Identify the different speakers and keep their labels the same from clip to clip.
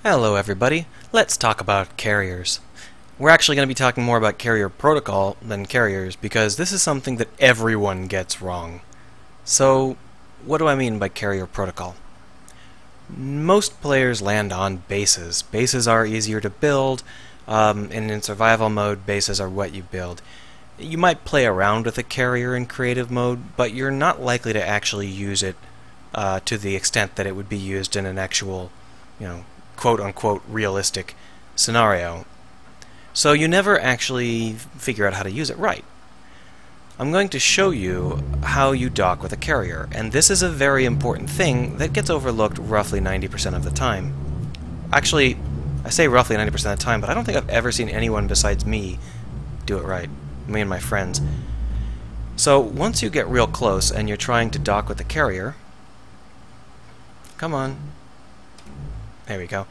Speaker 1: Hello everybody, let's talk about carriers. We're actually going to be talking more about carrier protocol than carriers because this is something that everyone gets wrong. So, what do I mean by carrier protocol? Most players land on bases. Bases are easier to build, and in survival mode, bases are what you build. You might play around with a carrier in creative mode, but you're not likely to actually use it to the extent that it would be used in an actual, quote-unquote realistic scenario. So you never actually figure out how to use it right. I'm going to show you how you dock with a carrier, and this is a very important thing that gets overlooked roughly 90% of the time. Actually, I say roughly 90% of the time, but I don't think I've ever seen anyone besides me do it right. Me and my friends. So once you get real close and you're trying to dock with the carrier, come on. There we go.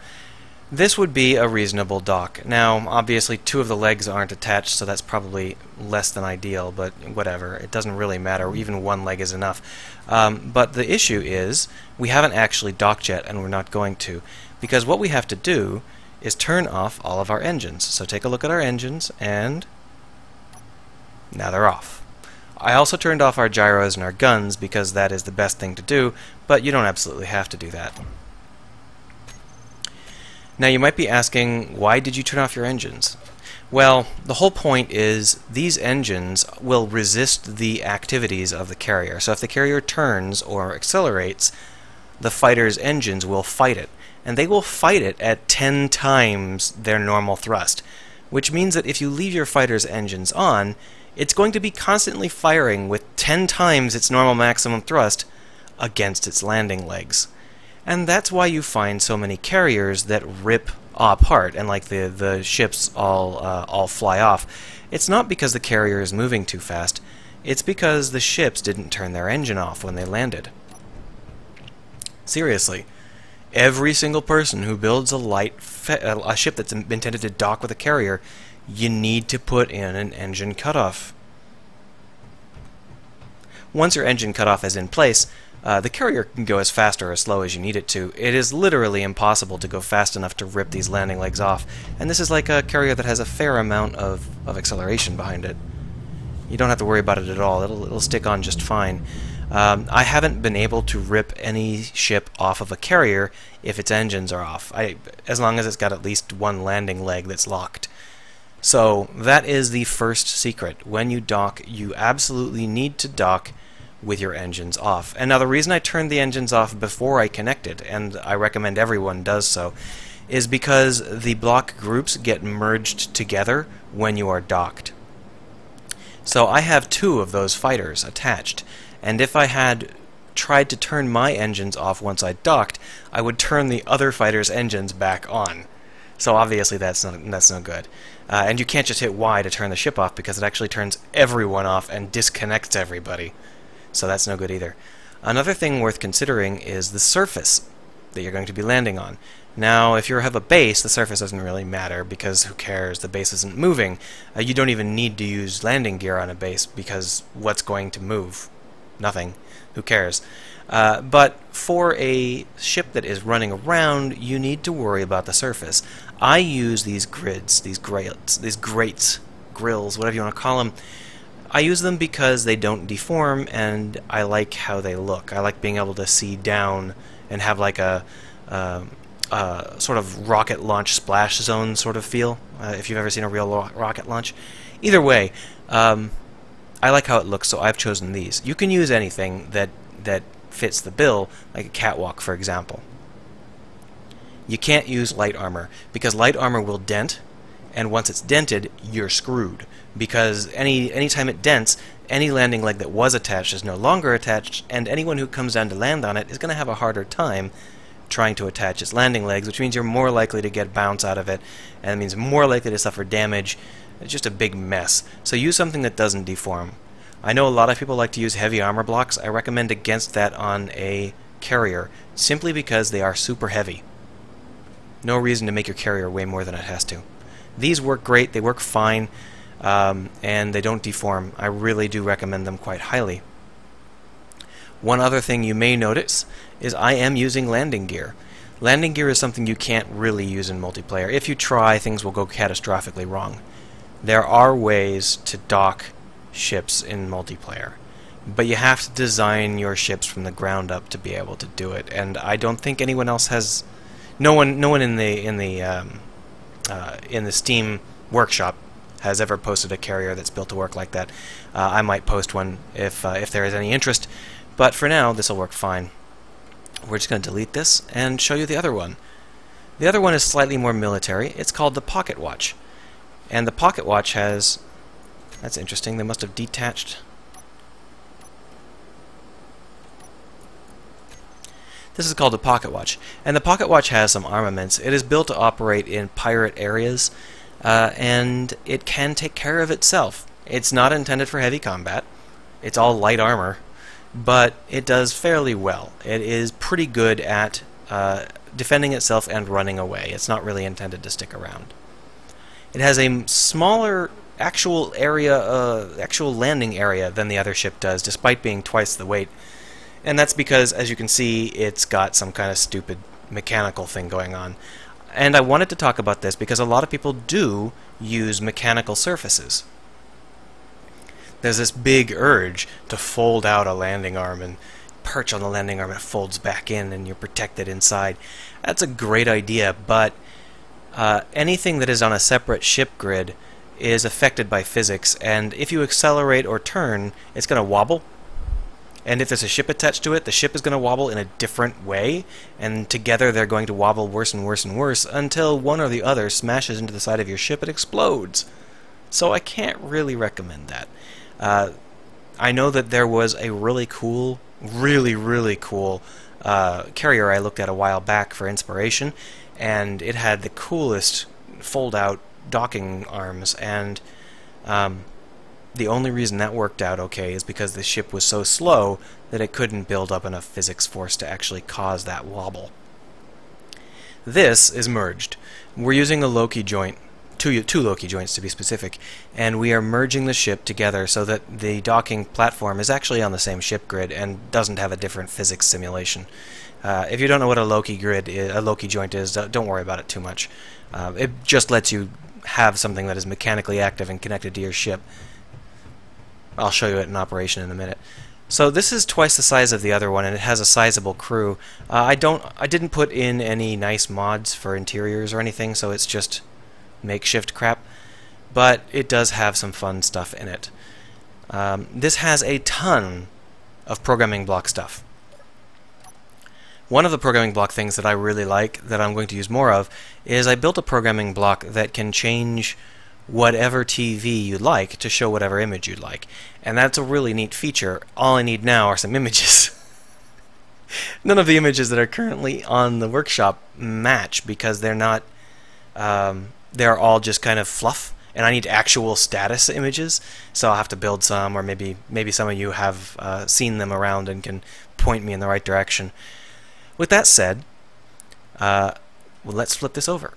Speaker 1: This would be a reasonable dock. Now, obviously, two of the legs aren't attached, so that's probably less than ideal, but whatever. It doesn't really matter. Even one leg is enough. But the issue is, we haven't actually docked yet, and we're not going to, because what we have to do is turn off all of our engines. So take a look at our engines, and now they're off. I also turned off our gyros and our guns, because that is the best thing to do, but you don't absolutely have to do that. Now you might be asking, why did you turn off your engines? Well, the whole point is these engines will resist the activities of the carrier. So if the carrier turns or accelerates, the fighter's engines will fight it. And they will fight it at 10 times their normal thrust. Which means that if you leave your fighter's engines on, it's going to be constantly firing with 10 times its normal maximum thrust against its landing legs. And that's why you find so many carriers that rip apart and like the ships all fly off. It's not because the carrier is moving too fast. It's because the ships didn't turn their engine off when they landed. Seriously, every single person who builds a ship that's intended to dock with a carrier, you need to put in an engine cutoff. Once your engine cutoff is in place, the carrier can go as fast or as slow as you need it to. It is literally impossible to go fast enough to rip these landing legs off, and this is like a carrier that has a fair amount of acceleration behind it. You don't have to worry about it at all. It'll stick on just fine. I haven't been able to rip any ship off of a carrier if its engines are off, as long as it's got at least one landing leg that's locked. So that is the first secret. When you dock, you absolutely need to dock with your engines off. And now the reason I turned the engines off before I connected, and I recommend everyone does so, is because the block groups get merged together when you are docked. So I have two of those fighters attached, and if I had tried to turn my engines off once I docked, I would turn the other fighter's engines back on. So obviously that's no good. And you can't just hit Y to turn the ship off because it actually turns everyone off and disconnects everybody. So that's no good either. Another thing worth considering is the surface that you're going to be landing on. Now, if you have a base, the surface doesn't really matter because who cares? The base isn't moving. You don't even need to use landing gear on a base because what's going to move? Nothing. Who cares? But for a ship that is running around, you need to worry about the surface. I use these grids, these grates, grills, whatever you want to call them. I use them because they don't deform, and I like how they look. I like being able to see down and have like a sort of rocket launch splash zone sort of feel, if you've ever seen a real rocket launch. Either way, I like how it looks, so I've chosen these. You can use anything that fits the bill, like a catwalk, for example. You can't use light armor, because light armor will dent, and once it's dented, you're screwed. Because anytime it dents, any landing leg that was attached is no longer attached, and anyone who comes down to land on it is going to have a harder time trying to attach its landing legs, which means you're more likely to get bounce out of it, and it means more likely to suffer damage. It's just a big mess. So use something that doesn't deform. I know a lot of people like to use heavy armor blocks. I recommend against that on a carrier, simply because they are super heavy. No reason to make your carrier weigh more than it has to. These work great, they work fine. And they don't deform. I really do recommend them quite highly. One other thing you may notice is I am using landing gear. Landing gear is something you can't really use in multiplayer. If you try, things will go catastrophically wrong. There are ways to dock ships in multiplayer, but you have to design your ships from the ground up to be able to do it. And I don't think anyone else has. No one in the Steam workshop has ever posted a carrier that's built to work like that. I might post one if there is any interest, but for now this will work fine. We're just going to delete this and show you the other one. The other one is slightly more military. It's called the Pocket Watch. And the Pocket Watch has... That's interesting, they must have detached... This is called the Pocket Watch. And the Pocket Watch has some armaments. It is built to operate in pirate areas, and it can take care of itself. It's not intended for heavy combat. It's all light armor. But it does fairly well. It is pretty good at defending itself and running away. It's not really intended to stick around. It has a smaller actual landing area than the other ship does, despite being twice the weight. And that's because, as you can see, it's got some kind of stupid mechanical thing going on. And I wanted to talk about this because a lot of people do use mechanical surfaces. There's this big urge to fold out a landing arm and perch on the landing arm and it folds back in and you're protected inside. That's a great idea, but anything that is on a separate ship grid is affected by physics, and if you accelerate or turn, it's going to wobble. And if there's a ship attached to it, the ship is going to wobble in a different way, and together they're going to wobble worse and worse and worse until one or the other smashes into the side of your ship and explodes. So I can't really recommend that. I know that there was a really cool, really cool carrier I looked at a while back for inspiration, and it had the coolest fold-out docking arms, and the only reason that worked out okay is because the ship was so slow that it couldn't build up enough physics force to actually cause that wobble. This is merged. We're using a Loki joint, two Loki joints to be specific, and we are merging the ship together so that the docking platform is actually on the same ship grid and doesn't have a different physics simulation. If you don't know what a Loki joint is, don't worry about it too much. It just lets you have something that is mechanically active and connected to your ship. I'll show you it in operation in a minute. So this is twice the size of the other one, and it has a sizable crew. I didn't put in any nice mods for interiors or anything, so it's just makeshift crap, but it does have some fun stuff in it. This has a ton of programming block stuff. One of the programming block things that I really like, that I'm going to use more of, is I built a programming block that can change whatever TV you'd like to show whatever image you'd like. And that's a really neat feature. All I need now are some images. None of the images that are currently on the workshop match because they're not, they're all just kind of fluff, and I need actual status images, so I'll have to build some, or maybe some of you have seen them around and can point me in the right direction. With that said, well, let's flip this over.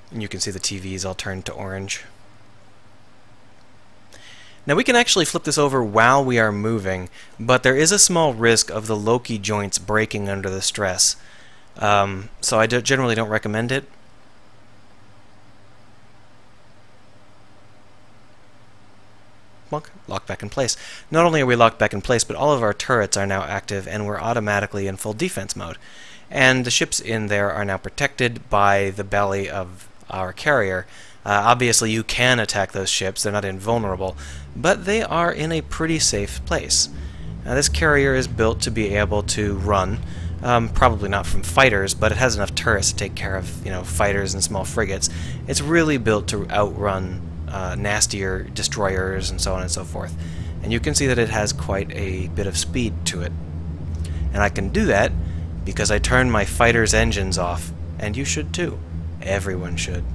Speaker 1: And you can see the TVs all turned to orange. Now we can actually flip this over while we are moving, but there is a small risk of the Loki joints breaking under the stress. So I generally don't recommend it. Lock back in place. Not only are we locked back in place, but all of our turrets are now active and we're automatically in full defense mode. And the ships in there are now protected by the belly of our carrier. Obviously you can attack those ships, they're not invulnerable, but they are in a pretty safe place. Now this carrier is built to be able to run, probably not from fighters, but it has enough turrets to take care of, you know, fighters and small frigates. It's really built to outrun nastier destroyers and so on and so forth. And you can see that it has quite a bit of speed to it. And I can do that because I turn my fighter's engines off, and you should too. Everyone should.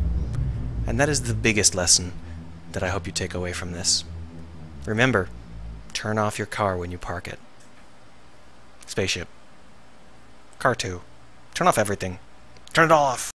Speaker 1: And that is the biggest lesson that I hope you take away from this. Remember, turn off your car when you park it. Spaceship. Car 2. Turn off everything. Turn it all off.